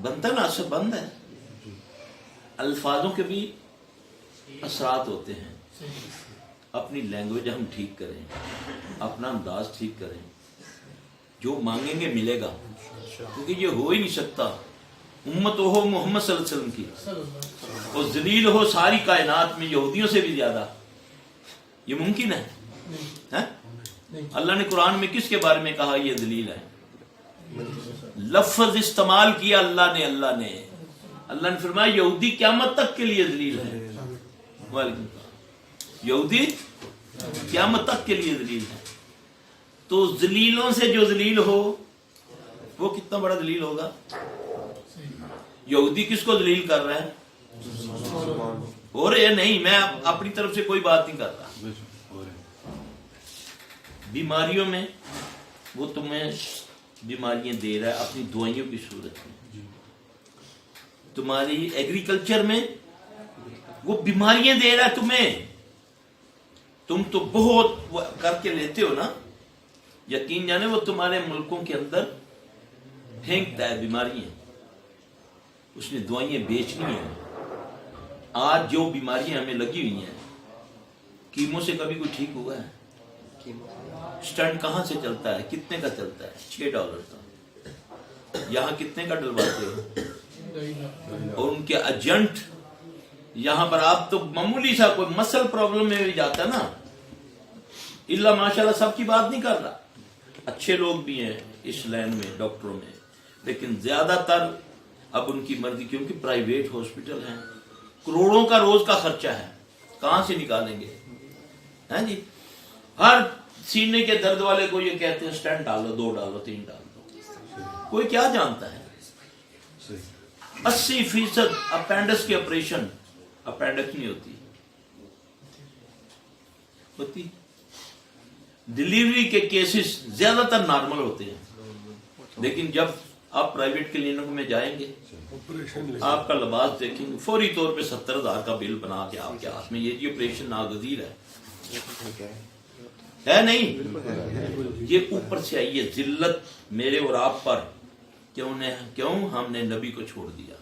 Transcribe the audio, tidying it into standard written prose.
بنتا نا اثر بند ہے. الفاظوں کے بھی اثرات ہوتے ہیں. اپنی لینگویج ہم ٹھیک کریں, اپنا انداز ٹھیک کریں, جو مانگیں گے ملے گا, کیونکہ یہ ہو ہی نہیں سکتا امت ہو محمد صلی اللہ علیہ وسلم کی اور ذلیل ہو ساری کائنات میں یہودیوں سے بھی زیادہ, یہ ممکن ہے؟ اللہ نے قرآن میں کس کے بارے میں کہا یہ ذلیل ہے؟ لفظ استعمال کیا اللہ نے فرمایا یہودی قیامت تک کے لیے ذلیل ہے. وعلیکم السلام. یہودی قیامت تک کے لیے ذلیل ہے. تو ذلیلوں سے جو ذلیل ہو وہ کتنا بڑا ذلیل ہوگا. یہودی کس کو ذلیل کر رہا ہے؟ ہو رہے نہیں, میں اپنی طرف سے کوئی بات نہیں کر رہا. بیماریوں میں وہ تمہیں بیماریاں دے رہا ہے اپنی دوائیوں کی صورت میں. تمہاری ایگریکلچر میں وہ بیماریاں دے رہا ہے تمہیں. تم تو بہت کر کے لیتے ہو نا, یقین جانے وہ تمہارے ملکوں کے اندر پھینکتا ہے بیماریاں. اس نے دوائیاں بیچنی ہیں. آج جو بیماریاں ہمیں لگی ہوئی ہیں, کیمو سے کبھی کوئی ٹھیک ہوا ہے؟ اسٹنٹ کہاں سے چلتا ہے, کتنے کا چلتا ہے؟ $6 کا. یہاں کتنے کا ڈلواتے ہو؟ اور ان کے ایجنٹ یہاں پر آپ تو معمولی سا کوئی مسل پرابلم میں بھی جاتا ہے نا, اللہ ماشاءاللہ سب کی بات نہیں کر رہا, اچھے لوگ بھی ہیں اس لائن میں ڈاکٹروں میں, لیکن زیادہ تر اب ان کی مرضی, کیونکہ پرائیویٹ ہاسپٹل ہیں, کروڑوں کا روز کا خرچہ ہے, کہاں سے نکالیں گے؟ ہاں جی, ہر سینے کے درد والے کو یہ کہتے ہیں اسٹینٹ ڈالو, 2 ڈالو, 3 ڈالو. کوئی کیا جانتا ہے؟ 80% اپینڈکس کی آپریشن اپینڈکس نہیں ہوتی. ڈلیوری کے کیسز زیادہ تر نارمل ہوتے ہیں, لیکن جب آپ پرائیویٹ کلینک میں جائیں گے, آپ کا لباس دیکھیں گے, فوری طور پہ 70,000 کا بل بنا کے آپ کے ہاتھ میں, یہ آپریشن ناگزیر ہے نہیں. یہ اوپر سے آئی ہے ذلت میرے اور آپ پر. کیوں ہم نے نبی کو چھوڑ دیا.